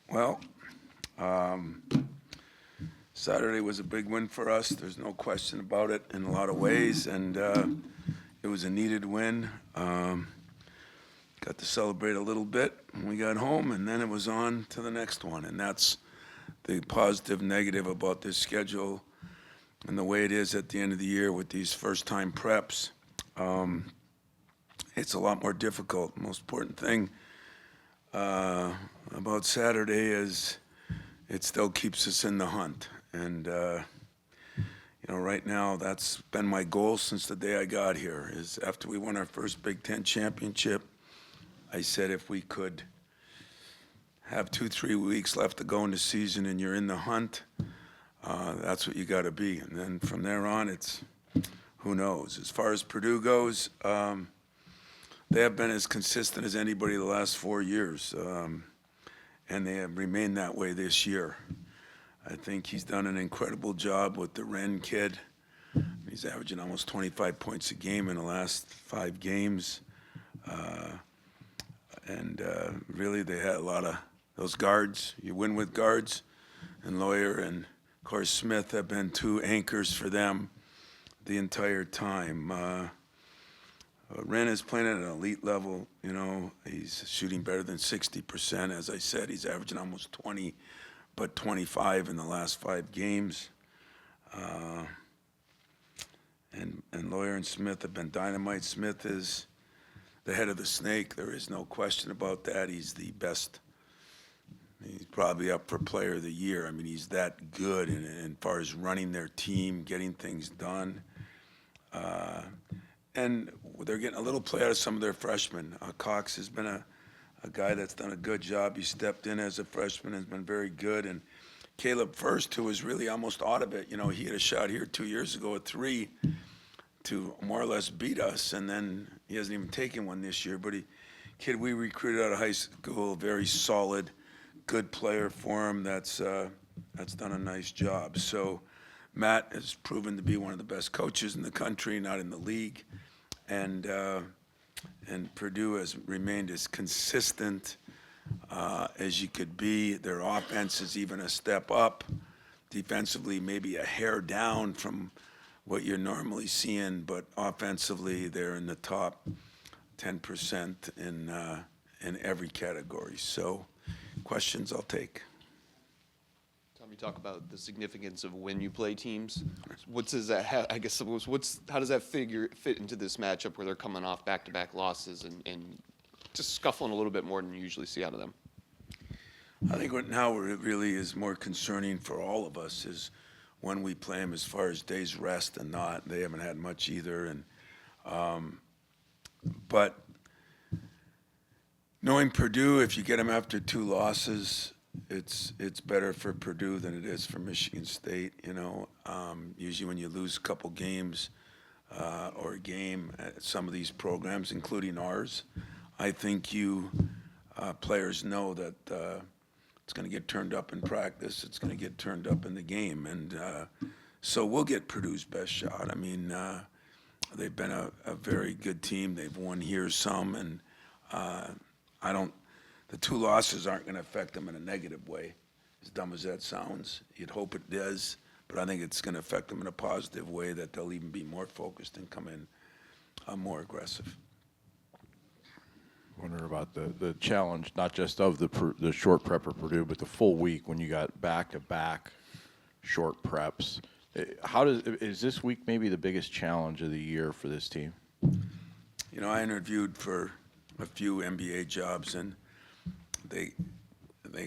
Well, um, Saturday was a big win for us. There's no question about it in a lot of ways, and it was a needed win. Got to celebrate a little bit when we got home, and then it was on to the next one. And that's the positive, negative about this schedule and the way it is at the end of the year with these first-time preps. Um, it's a lot more difficult. The most important thing about Saturday is it still keeps us in the hunt. And right now that's been my goal since the day I got here. Is after we won our first Big Ten championship, I said if we could have 2-3 weeks left to go in the season and you're in the hunt, that's what you got to be. And then from there on, it's who knows. As far as Purdue goes, they have been as consistent as anybody the last 4 years, and they have remained that way this year. I think he's done an incredible job with the Wren kid. He's averaging almost 25 points a game in the last 5 games. And really, they had a lot of those guards. You win with guards, and Lawyer and, of course, Smith have been 2 anchors for them the entire time. Wren is playing at an elite level. He's shooting better than 60%. As I said, he's averaging almost 20, but 25 in the last 5 games. And Lawyer and Smith have been dynamite. Smith is the head of the snake. There is no question about that. He's the best. He's probably up for player of the year. I mean, he's that good as far as running their team, getting things done. And they're getting a little play out of some of their freshmen. Cox has been a guy that's done a good job. He stepped in as a freshman, has been very good. And Caleb First, who was really almost out of it, he had a shot here 2 years ago at 3 to more or less beat us, and then he hasn't even taken one this year. But kid we recruited out of high school, very solid, good player for him. That's done a nice job. So Matt has proven to be one of the best coaches in the country, not in the league, and Purdue has remained as consistent as you could be. Their offense is even a step up. Defensively, maybe a hair down from what you're normally seeing, but offensively, they're in the top 10% in every category. So, questions I'll take. Tom, you talk about the significance of when you play teams. What does that I guess how does that fit into this matchup where they're coming off back-to-back losses and just scuffling a little bit more than you usually see out of them? I think what now really is more concerning for all of us is when we play them as far as days rest and not. They haven't had much either. But knowing Purdue, if you get them after 2 losses, it's better for Purdue than it is for Michigan State. Usually when you lose a couple games or a game at some of these programs, including ours, I think you players know that it's going to get turned up in practice. It's going to get turned up in the game. And so we'll get Purdue's best shot. I mean, they've been a very good team. They've won here some. And the 2 losses aren't going to affect them in a negative way, as dumb as that sounds. You'd hope it does. But I think it's going to affect them in a positive way, that they'll even be more focused and come in more aggressive. Wonder about the challenge, not just of the short prep for Purdue, but the full week when you got back-to-back short preps. Is this week maybe the biggest challenge of the year for this team? I interviewed for a few NBA jobs, and they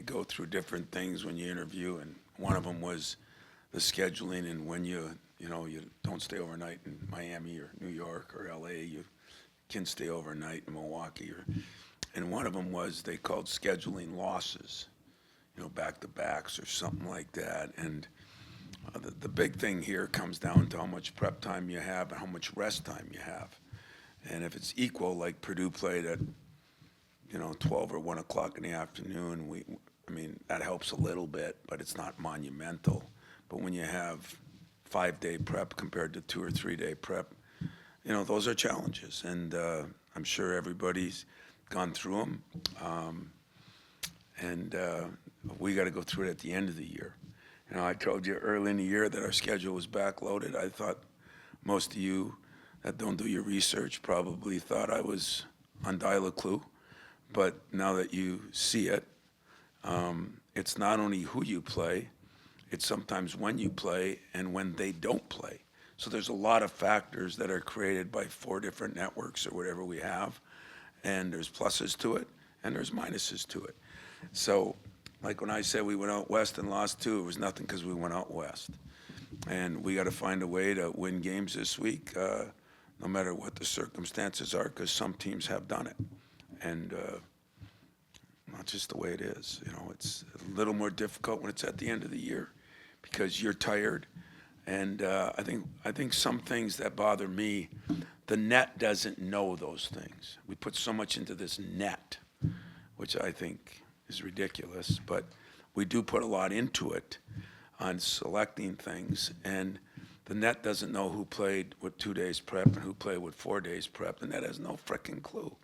go through different things when you interview, and one of them was the scheduling and when you don't stay overnight in Miami or New York or LA. You can stay overnight in Milwaukee, and one of them was they called scheduling losses, back-to-backs or something like that. And the big thing here comes down to how much prep time you have and how much rest time you have. And if it's equal, like Purdue played at 12 or 1 o'clock in the afternoon, that helps a little bit, but it's not monumental. But when you have 5-day prep compared to 2 or 3-day prep, those are challenges, and I'm sure everybody's gone through them. and we got to go through it at the end of the year. You know, I told you early in the year that our schedule was backloaded. I thought most of you that don't do your research probably thought I was on dial-a-clue, but now that you see it, it's not only who you play, it's sometimes when you play and when they don't play. So there's a lot of factors that are created by 4 different networks or whatever we have, and there's pluses to it and there's minuses to it. So like when I said we went out west and lost 2, it was nothing because we went out west. And we got to find a way to win games this week, no matter what the circumstances are, because some teams have done it. And not just the way it is. You know, it's a little more difficult when it's at the end of the year because you're tired. And I think some things that bother me, the net doesn't know those things. We put so much into this net, which I think is ridiculous, but we do put a lot into it on selecting things, and the net doesn't know who played with 2 days prep and who played with 4 days prep. The net has no frickin' clue,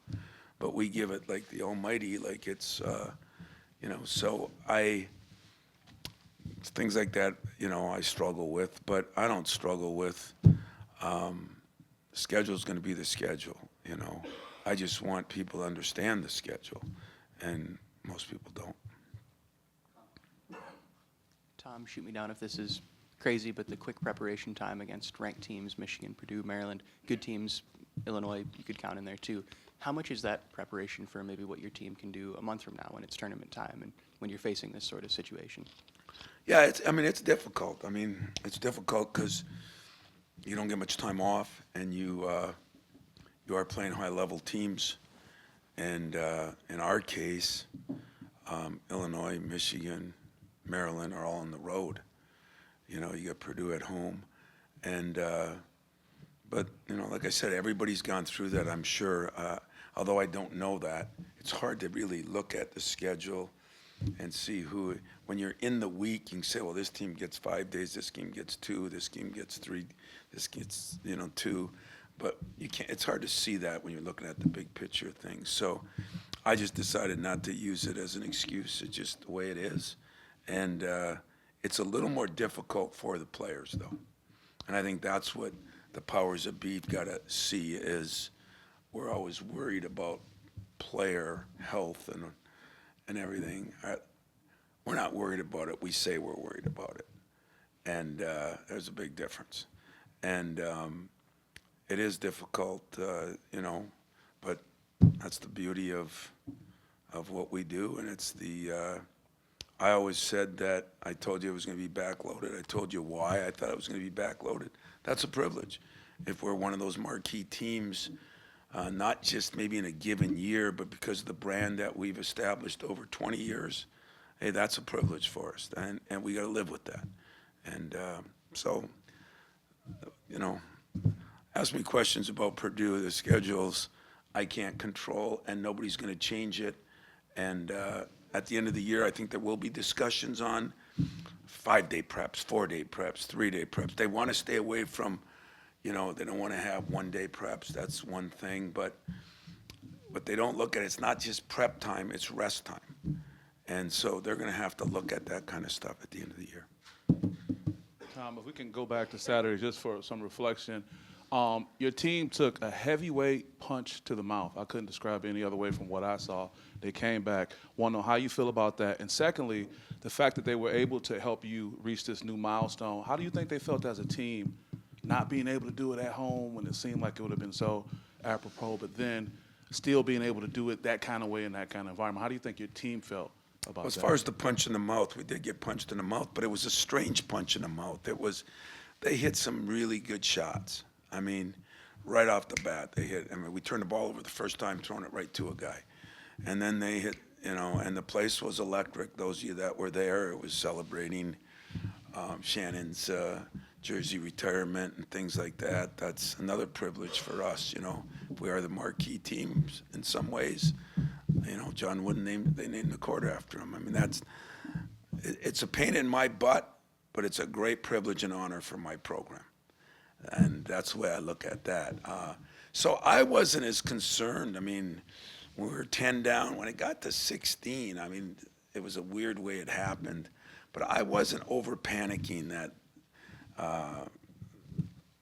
but we give it like the almighty, like it's, you know, so things like that, you know, I struggle with, but I don't struggle with, the schedule's gonna be the schedule, you know. I just want people to understand the schedule, and most people don't. Tom, shoot me down if this is crazy, but the quick preparation time against ranked teams, Michigan, Purdue, Maryland, good teams, Illinois, you could count in there too. How much is that preparation for maybe what your team can do a month from now when it's tournament time and when you're facing this sort of situation? Yeah, it's difficult. I mean, it's difficult because you don't get much time off, and you are playing high-level teams. And in our case, Illinois, Michigan, Maryland are all on the road. You know, you got Purdue at home, and but you know, like I said, everybody's gone through that, I'm sure. Although I don't know that, it's hard to really look at the schedule and see who. When you're in the week, you can say, well, this team gets 5 days, this team gets 2, this team gets 3, this gets 2. But you can't. It's hard to see that when you're looking at the big picture of things. So I just decided not to use it as an excuse. It's just the way it is. And it's a little more difficult for the players, though. And I think that's what the powers that be got to see is we're always worried about player health and everything. We're not worried about it. We say we're worried about it. And there's a big difference. And it is difficult, you know, but that's the beauty of what we do. And it's the I always said that I told you it was going to be backloaded. I told you why I thought it was going to be backloaded. That's a privilege. If we're one of those marquee teams, not just maybe in a given year, but because of the brand that we've established over 20 years, hey, that's a privilege for us. And we got to live with that. And so, you know, ask me questions about Purdue, the schedules I can't control, and nobody's going to change it. And at the end of the year, I think there will be discussions on 5-day preps, 4-day preps, 3-day preps. They want to stay away from, you know, they don't want to have 1-day preps. That's one thing. But they don't look at it. It's not just prep time, it's rest time. And so they're going to have to look at that kind of stuff at the end of the year. Tom, if we can go back to Saturday just for some reflection. Your team took a heavyweight punch to the mouth. I couldn't describe it any other way from what I saw. They came back. Want to know how you feel about that. And secondly, the fact that they were able to help you reach this new milestone. How do you think they felt as a team not being able to do it at home when it seemed like it would have been so apropos, but then still being able to do it that kind of way in that kind of environment? How do you think your team felt about that? As far as the punch in the mouth, we did get punched in the mouth, but it was a strange punch in the mouth. They hit some really good shots. I mean, right off the bat, we turned the ball over the first time, throwing it right to a guy. And then they hit, you know, and the place was electric. Those of you that were there, it was celebrating Shannon's jersey retirement and things like that. That's another privilege for us, you know. We are the marquee teams in some ways. You know, John Wooden they named the court after him. I mean, it's a pain in my butt, but it's a great privilege and honor for my program. And that's the way I look at that. So I wasn't as concerned. I mean, we were 10 down. When it got to 16, I mean, it was a weird way it happened, but I wasn't over panicking that.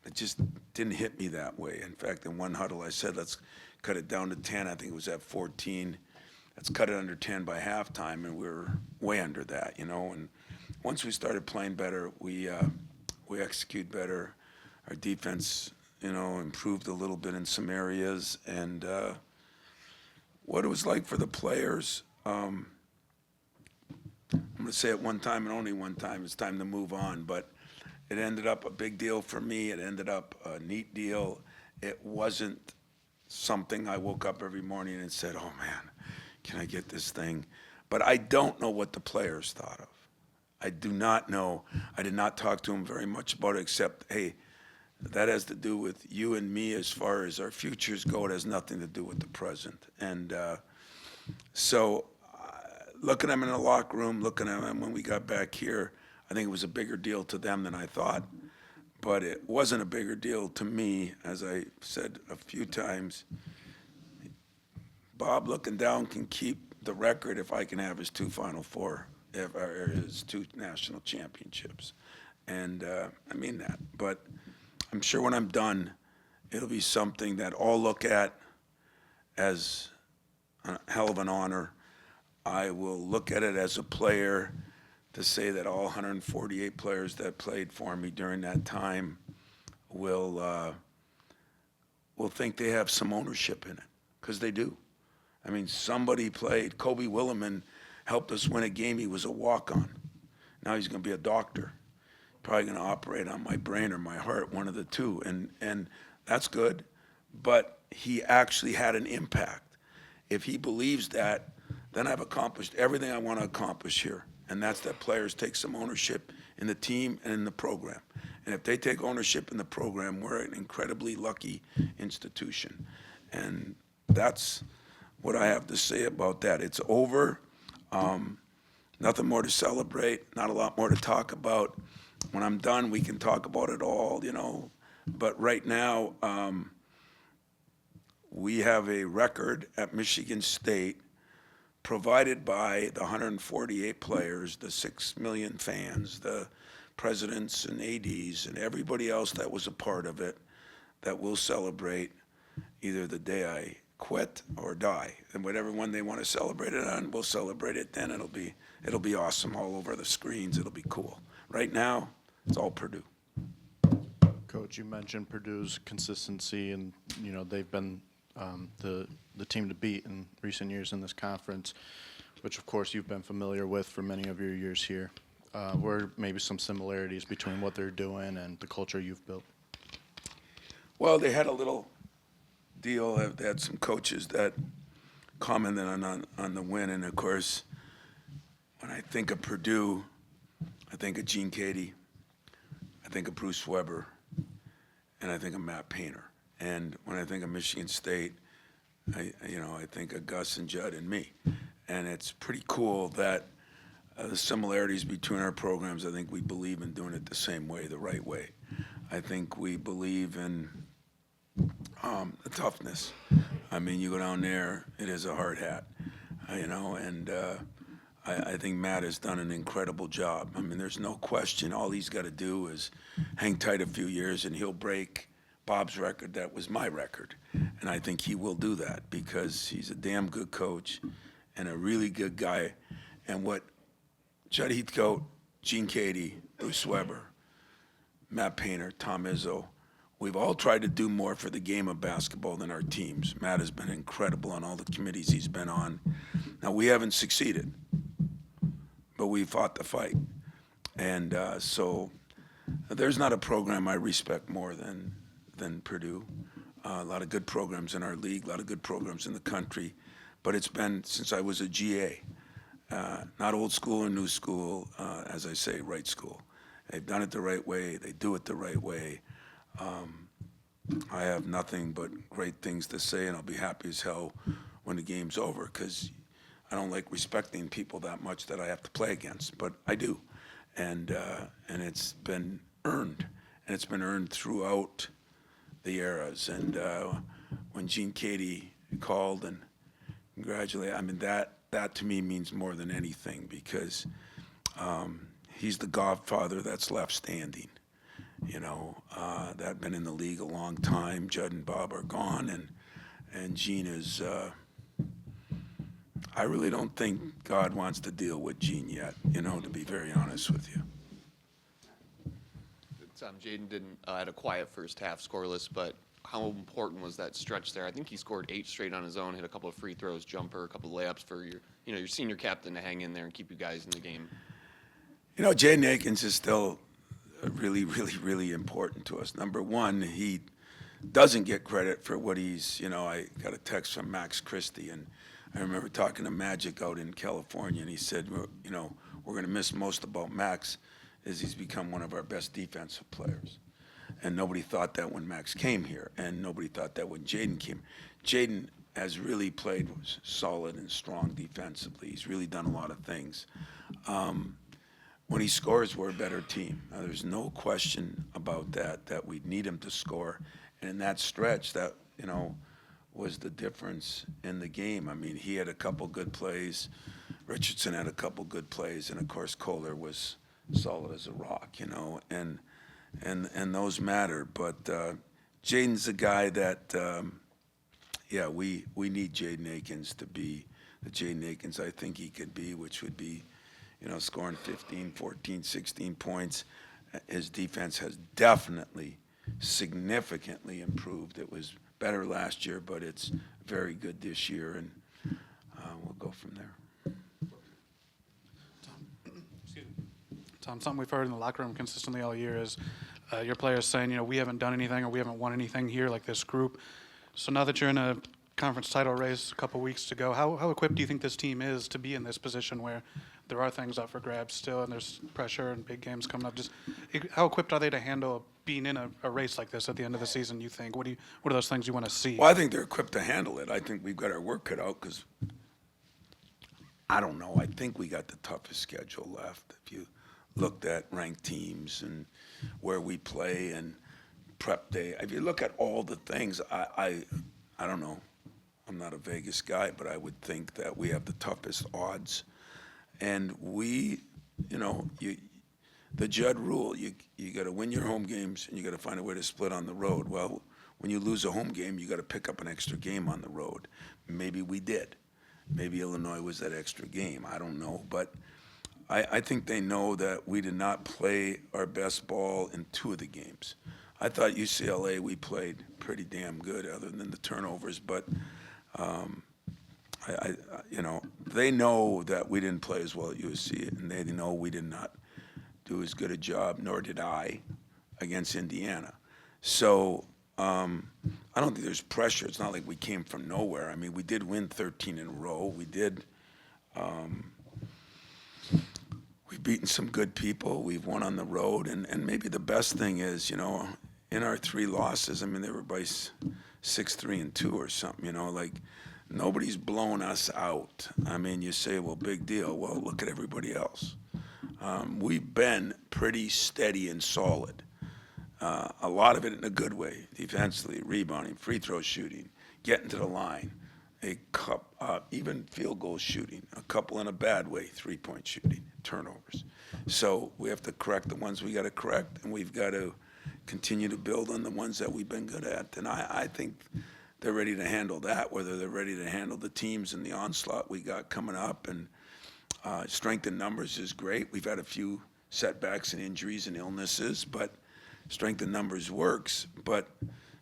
It just didn't hit me that way. In fact, in one huddle, I said, let's cut it down to 10. I think it was at 14. Let's cut it under 10 by halftime, and we were way under that, you know. And once we started playing better, we execute better. Our defense, you know, improved a little bit in some areas. And what it was like for the players, I'm going to say it one time and only one time. It's time to move on. But it ended up a big deal for me. It ended up a neat deal. It wasn't something I woke up every morning and said, oh, man, can I get this thing? But I don't know what the players thought of. I do not know. I did not talk to them very much about it, except, hey, that has to do with you and me as far as our futures go. It has nothing to do with the present. And so looking at them in the locker room, looking at them when we got back here, I think it was a bigger deal to them than I thought. But it wasn't a bigger deal to me, as I said a few times. Bob, looking down, can keep the record if I can have his 2 Final Four, or his 2 national championships. And I mean that. But I'm sure when I'm done, it'll be something that all look at as a hell of an honor. I will look at it as a player to say that all 148 players that played for me during that time will think they have some ownership in it, because they do. I mean, somebody played. Kobe Williman helped us win a game. He was a walk-on. Now he's going to be a doctor. Probably going to operate on my brain or my heart, one of the two, and that's good. But he actually had an impact. If he believes that, then I've accomplished everything I want to accomplish here, and that's that players take some ownership in the team and in the program. And if they take ownership in the program, we're an incredibly lucky institution. And that's what I have to say about that. It's over. Nothing more to celebrate, not a lot more to talk about. When I'm done, we can talk about it all, you know. But right now, we have a record at Michigan State provided by the 148 players, the 6 million fans, the presidents and ADs, and everybody else that was a part of it, that we'll celebrate either the day I quit or die. And whatever one they want to celebrate it on, we'll celebrate it then. It'll be awesome all over the screens. It'll be cool. Right now, it's all Purdue. Coach, you mentioned Purdue's consistency, and you know they've been the team to beat in recent years in this conference, which of course you've been familiar with for many of your years here. What are maybe some similarities between what they're doing and the culture you've built? Well, they had a little deal. They had some coaches that commented on the win, and of course, when I think of Purdue, I think of Gene Cady, I think of Bruce Weber, and I think of Matt Painter. And when I think of Michigan State, I think of Gus and Judd and me. And it's pretty cool that the similarities between our programs, I think we believe in doing it the same way, the right way. I think we believe in the toughness. I mean, you go down there, it is a hard hat, and I think Matt has done an incredible job. I mean, there's no question. All he's got to do is hang tight a few years, and he'll break Bob's record. That was my record. And I think he will do that because he's a damn good coach and a really good guy. And what Judd Heathcote, Gene Cady, Bruce Weber, Matt Painter, Tom Izzo, we've all tried to do more for the game of basketball than our teams. Matt has been incredible on all the committees he's been on. Now, we haven't succeeded, but we fought the fight. And so there's not a program I respect more than Purdue. A lot of good programs in our league, a lot of good programs in the country. But it's been since I was a GA. Not old school and new school, as I say, right school. They've done it the right way. They do it the right way. I have nothing but great things to say, and I'll be happy as hell when the game's over because I don't like respecting people that much that I have to play against, but I do. And it's been earned, and it's been earned throughout the eras. And when Gene Cady called and congratulated, I mean, that that to me means more than anything because he's the godfather that's left standing. That been in the league a long time. Judd and Bob are gone, and Gene is. I really don't think God wants to deal with Gene yet. To be very honest with you. Jaden didn't had a quiet first half, scoreless, but how important was that stretch there? I think he scored 8 straight on his own, hit a couple of free throws, jumper, a couple of layups for your senior captain to hang in there and keep you guys in the game. Jaden Akins is still really, really, really important to us. Number one, he doesn't get credit for what he's. I got a text from Max Christie, and I remember talking to Magic out in California, and he said, we're going to miss most about Max is he's become one of our best defensive players. And nobody thought that when Max came here, and nobody thought that when Jaden came. Jaden has really played solid and strong defensively. He's really done a lot of things. When he scores, we're a better team. Now, there's no question about that we need him to score. And in that stretch, that, was the difference in the game. I mean, he had a couple good plays. Richardson had a couple good plays. And, of course, Kohler was solid as a rock, and those matter. But Jaden's a guy that, we need Jaden Akins to be the Jaden Akins I think he could be, which would be, scoring 15, 14, 16 points. His defense has definitely significantly improved. It was better last year, but it's very good this year, and we'll go from there. Tom, something we've heard in the locker room consistently all year is your players saying, we haven't done anything or we haven't won anything here like this group. So now that you're in a conference title race a couple weeks to go, how equipped do you think this team is to be in this position where there are things up for grabs still and there's pressure and big games coming up? Just how equipped are they to handle being in a race like this at the end of the season, you think? What are those things you want to see? Well, I think they're equipped to handle it. I think we've got our work cut out because, I don't know, I think we got the toughest schedule left. If you looked at ranked teams and where we play and prep day. If you look at all the things, I don't know. I'm not a Vegas guy, but I would think that we have the toughest odds. And we, the Judd rule, you got to win your home games and you got to find a way to split on the road. Well, when you lose a home game, you got to pick up an extra game on the road. Maybe we did. Maybe Illinois was that extra game. I don't know, but I think they know that we did not play our best ball in 2 of the games. I thought UCLA we played pretty damn good other than the turnovers, but they know that we didn't play as well at USC, and they know we did not do as good a job, nor did I, against Indiana. So I don't think there's pressure. It's not like we came from nowhere. I mean, we did win 13 in a row. We did. We've beaten some good people. We've won on the road. And maybe the best thing is, in our 3 losses, I mean, they were by 6-3-2 or something, like nobody's blown us out. I mean, you say, well, big deal. Well, look at everybody else. We've been pretty steady and solid. A lot of it in a good way, defensively, rebounding, free throw shooting, getting to the line, even field goal shooting, a couple in a bad way, 3-point shooting, turnovers. So we have to correct the ones we got to correct, and we've got to continue to build on the ones that we've been good at. And I think they're ready to handle that, whether they're ready to handle the teams and the onslaught we got coming up. And strength in numbers is great. We've had a few setbacks and injuries and illnesses, but strength in numbers works. But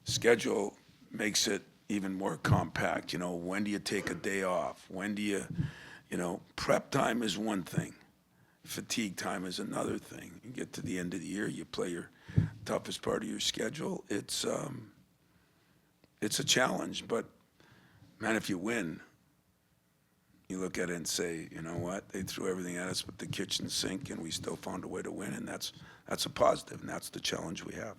schedule makes it even more compact. When do you take a day off? When do you, prep time is one thing. Fatigue time is another thing. You get to the end of the year, you play your toughest part of your schedule. It's a challenge, but man, if you win, you look at it and say, you know what? They threw everything at us but the kitchen sink, and we still found a way to win, and that's a positive, and that's the challenge we have.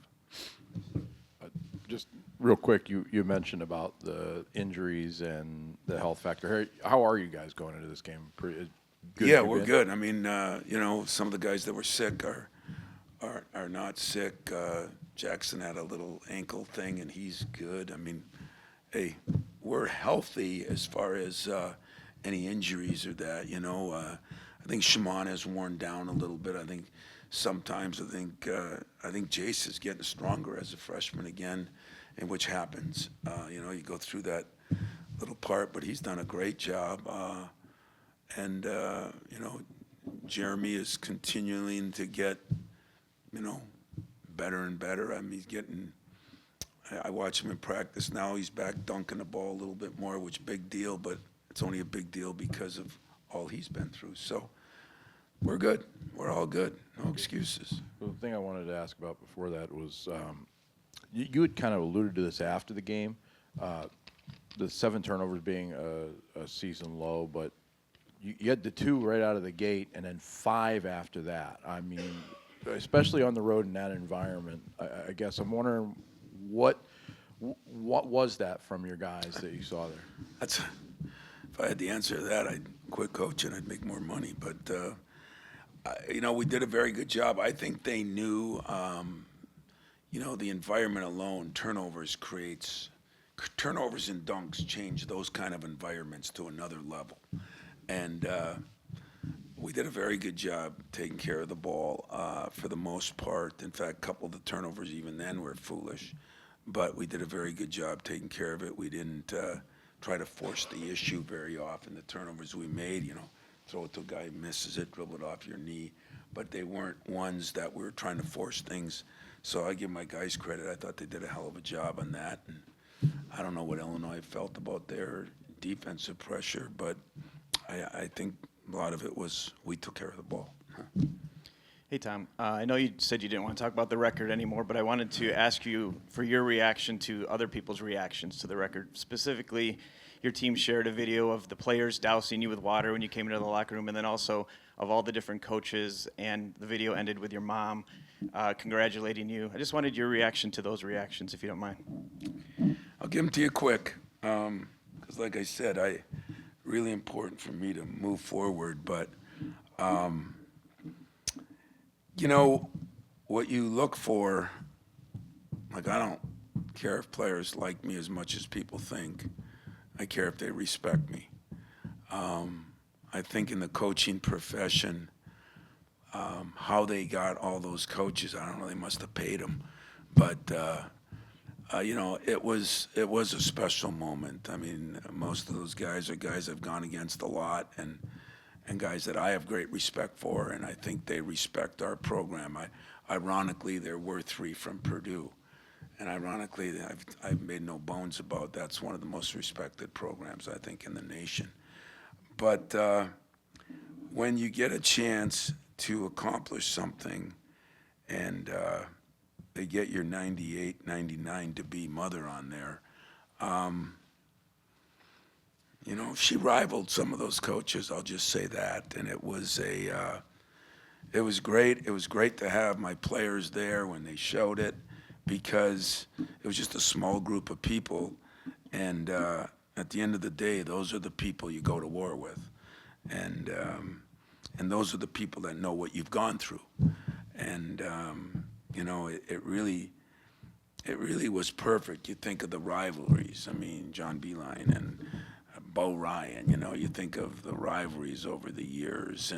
Just real quick, you mentioned about the injuries and the health factor. How are you guys going into this game? Good Yeah, we're good. I mean, some of the guys that were sick are not sick. Jackson had a little ankle thing, and he's good. I mean, hey, we're healthy as far as any injuries or that. I think Shimon has worn down a little bit. I think sometimes I think Jace is getting stronger as a freshman again, and which happens. You go through that little part, but he's done a great job. And Jeremy is continuing to get, better and better. I mean, he's getting. I watch him in practice now. He's back dunking the ball a little bit more, which big deal, but it's only a big deal because of all he's been through. So we're good. We're all good. No excuses. Well, the thing I wanted to ask about before that was you had kind of alluded to this after the game, the 7 turnovers being a season low, but you had the 2 right out of the gate and then 5 after that. I mean, especially on the road in that environment, I guess I'm wondering what was that from your guys that you saw there? If I had the answer to that, I'd quit coaching. I'd make more money. But we did a very good job. I think they knew, the environment alone, turnovers and dunks change those kind of environments to another level. And we did a very good job taking care of the ball for the most part. In fact, a couple of the turnovers even then were foolish. But we did a very good job taking care of it. We didn't try to force the issue very often. The turnovers we made, throw it to a guy who misses it, dribble it off your knee. But they weren't ones that we were trying to force things. So I give my guys credit. I thought they did a hell of a job on that. And I don't know what Illinois felt about their defensive pressure, but I think a lot of it was we took care of the ball. Hey, Tom. I know you said you didn't want to talk about the record anymore, but I wanted to ask you for your reaction to other people's reactions to the record. Specifically, your team shared a video of the players dousing you with water when you came into the locker room, and then also of all the different coaches, and the video ended with your mom congratulating you. I just wanted your reaction to those reactions, if you don't mind. I'll give them to you quick, because like I said, really important for me to move forward, but what you look for, like I don't care if players like me as much as people think. I care if they respect me. I think in the coaching profession, how they got all those coaches, I don't know, they must have paid them. But, it was a special moment. I mean, most of those guys are guys I've gone against a lot and guys that I have great respect for, and I think they respect our program. Ironically, there were 3 from Purdue. And ironically, I've made no bones about that's one of the most respected programs, I think, in the nation. But when you get a chance to accomplish something and they get your 98, 99 to be mother on there, she rivaled some of those coaches, I'll just say that. And it was great. It was great to have my players there when they showed it, because it was just a small group of people, and at the end of the day, those are the people you go to war with, and those are the people that know what you've gone through, and it really was perfect. You think of the rivalries. I mean, John Beeline and Bo Ryan. You think of the rivalries over the years,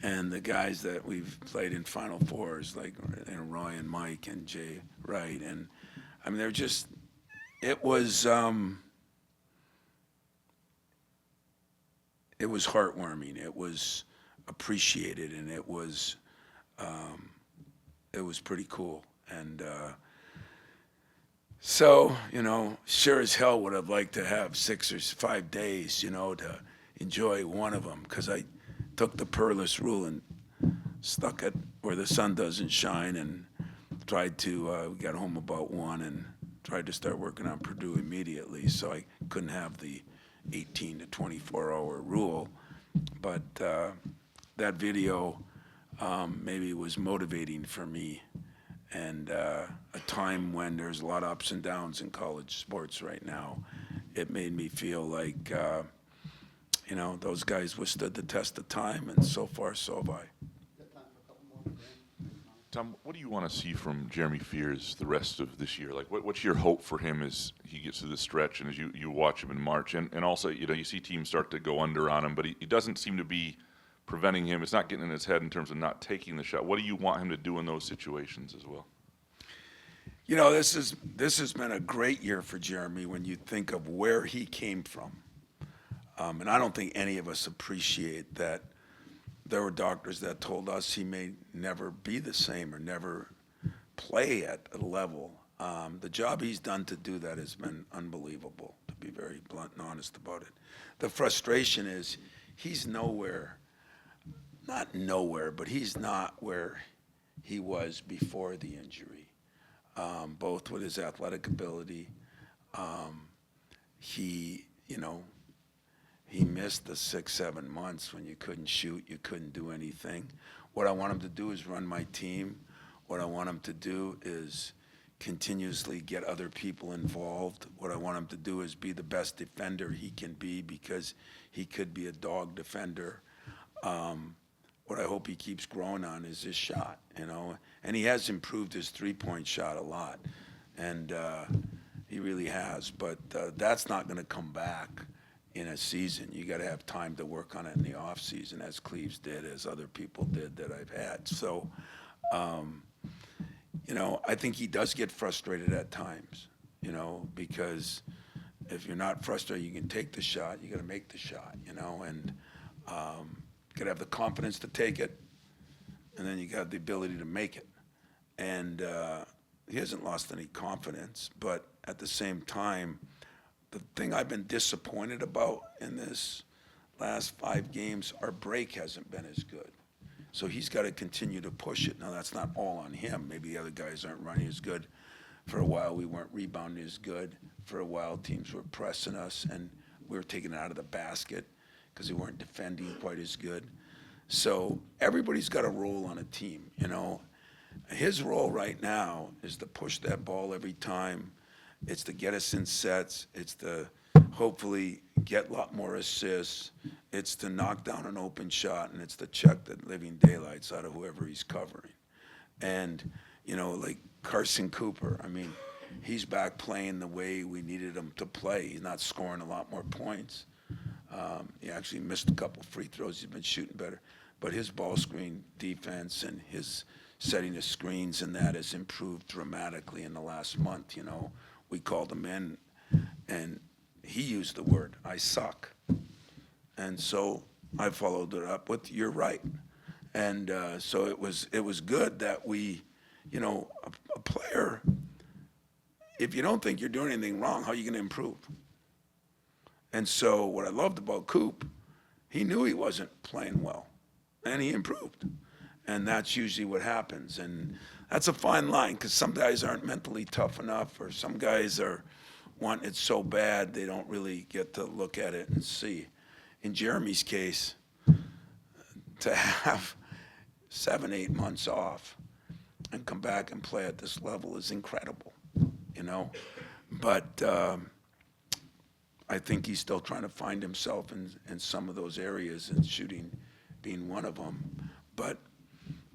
and the guys that we've played in Final Fours, like Roy and Mike and Jay Wright, and I mean, it was heartwarming. It was appreciated, and it was pretty cool. And so, sure as hell would have liked to have 6 or 5 days, to enjoy one of them, because I took the Perlis rule and stuck it where the sun doesn't shine, and tried to, we got home about 1 and tried to start working on Purdue immediately, so I couldn't have the 18 to 24-hour rule. But that video maybe was motivating for me, and a time when there's a lot of ups and downs in college sports right now, it made me feel like those guys withstood the test of time, and so far, so have I. Tom, what do you want to see from Jeremy Fears the rest of this year? Like, what's your hope for him as he gets to this stretch and as you watch him in March? And also, you see teams start to go under on him, but he doesn't seem to be preventing him. It's not getting in his head in terms of not taking the shot. What do you want him to do in those situations as well? This has been a great year for Jeremy when you think of where he came from. And I don't think any of us appreciate that there were doctors that told us he may never be the same or never play at a level. The job he's done to do that has been unbelievable, to be very blunt and honest about it. The frustration is he's nowhere, not nowhere, but he's not where he was before the injury, both with his athletic ability. He missed the 6-7 months when you couldn't shoot, you couldn't do anything. What I want him to do is run my team. What I want him to do is continuously get other people involved. What I want him to do is be the best defender he can be, because he could be a dog defender. What I hope he keeps growing on is his shot, and he has improved his three-point shot a lot, and he really has, but that's not going to come back in a season. You got to have time to work on it in the off season, as Cleves did, as other people did that I've had. So, I think he does get frustrated at times, because if you're not frustrated, you can take the shot. You got to make the shot, and got to have the confidence to take it, and then you got the ability to make it. And he hasn't lost any confidence, but at the same time, the thing I've been disappointed about in this last 5 games, our break hasn't been as good. So he's got to continue to push it. Now, that's not all on him. Maybe the other guys aren't running as good. For a while, we weren't rebounding as good. For a while, teams were pressing us, and we were taking it out of the basket because we weren't defending quite as good. So everybody's got a role on a team, His role right now is to push that ball every time. It's to get us in sets. It's to hopefully get a lot more assists. It's to knock down an open shot, and it's to check the living daylights out of whoever he's covering. And, like Carson Cooper, he's back playing the way we needed him to play. He's not scoring a lot more points. He actually missed a couple free throws. He's been shooting better. But his ball screen defense and his setting the screens and that has improved dramatically in the last month, We called him in, and he used the word, "I suck." And so I followed it up with, "You're right." And so it was good that we, a player, if you don't think you're doing anything wrong, how are you going to improve? And so what I loved about Coop, he knew he wasn't playing well, and he improved. And that's usually what happens. And that's a fine line, because some guys aren't mentally tough enough, or some guys want it so bad they don't really get to look at it and see. In Jeremy's case, to have 7-8 months off and come back and play at this level is incredible, But I think he's still trying to find himself in some of those areas, and shooting being one of them. But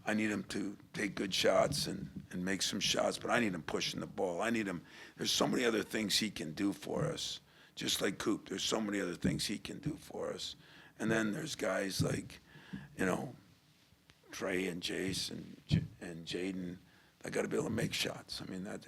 I need him to take good shots and make some shots, but I need him pushing the ball. There's so many other things he can do for us, just like Coop. There's so many other things he can do for us. And then there's guys like, Trey and Jace and Jaden that got to be able to make shots.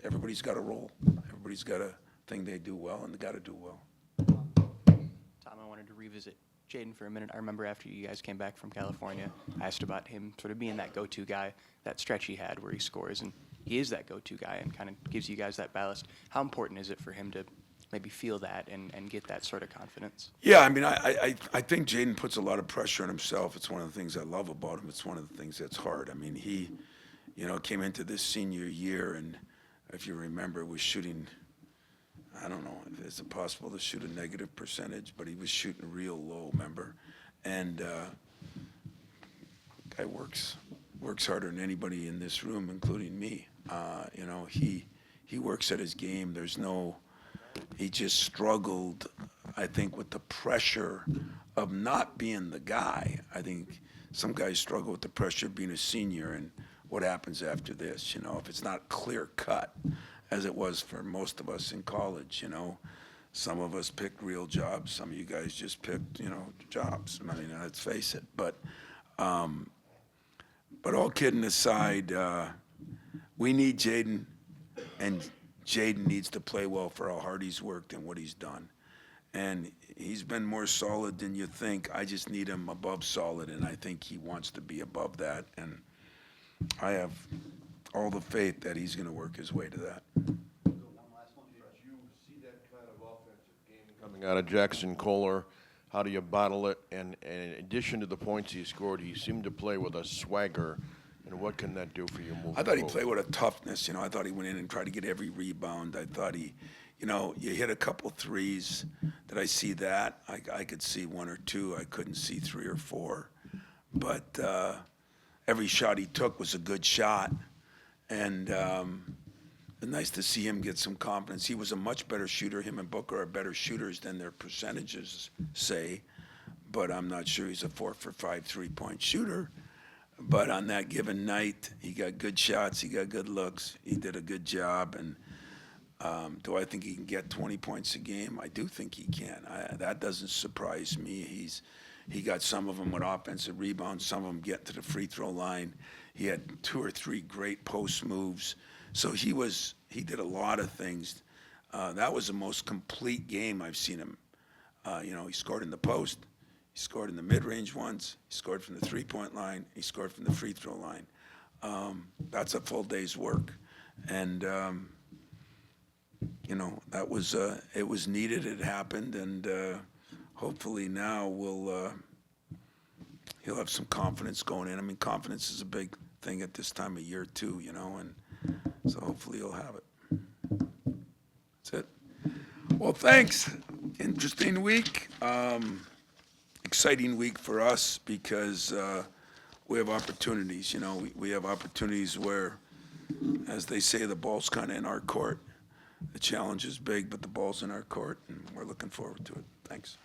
Everybody's got a role. Everybody's got a thing they do well, and they got to do well. Tom, I wanted to revisit Jaden for a minute. I remember after you guys came back from California, I asked about him sort of being that go-to guy, that stretch he had where he scores, and he is that go-to guy and kind of gives you guys that ballast. How important is it for him to maybe feel that and get that sort of confidence? Yeah, I think Jaden puts a lot of pressure on himself. It's one of the things I love about him. It's one of the things that's hard. He, came into this senior year, and if you remember, was shooting, I don't know if it's possible to shoot a negative percentage, but he was shooting real low, remember? And guy works harder than anybody in this room, including me. He works at his game. He just struggled, I think, with the pressure of not being the guy. I think some guys struggle with the pressure of being a senior and what happens after this, if it's not clear cut, as it was for most of us in college, Some of us picked real jobs. Some of you guys just picked, jobs. I mean, let's face it. But all kidding aside, we need Jaden, and Jaden needs to play well for how hard he's worked and what he's done. And he's been more solid than you think. I just need him above solid, and I think he wants to be above that. And I have all the faith that he's going to work his way to that. Coming out of Jackson Kohler, how do you bottle it? And in addition to the points he scored, he seemed to play with a swagger. And what can that do for you moving I thought he forward? played with a toughness. I thought he went in and tried to get every rebound. I thought he, you hit a couple threes. Did I see that? I could see one or two. I couldn't see three or four. But every shot he took was a good shot. And it's nice to see him get some confidence. He was a much better shooter. Him and Booker are better shooters than their percentages say. But I'm not sure he's a 4 for 5 3-point shooter. But on that given night, he got good shots. He got good looks. He did a good job. And do I think he can get 20 points a game? I do think he can. That doesn't surprise me. He got some of them with offensive rebounds. Some of them get to the free throw line. He had 2 or 3 great post moves. So he did a lot of things. That was the most complete game I've seen him. He scored in the post. He scored in the mid-range once. He scored from the three-point line. He scored from the free throw line. That's a full day's work. And, that was it was needed. It happened. And hopefully now he'll have some confidence going in. I mean, confidence is a big thing at this time of year too, and so hopefully he'll have it. That's it. Well, thanks. Interesting week. Exciting week for us because we have opportunities. We have opportunities where, as they say, the ball's kind of in our court. The challenge is big, but the ball's in our court, and we're looking forward to it. Thanks.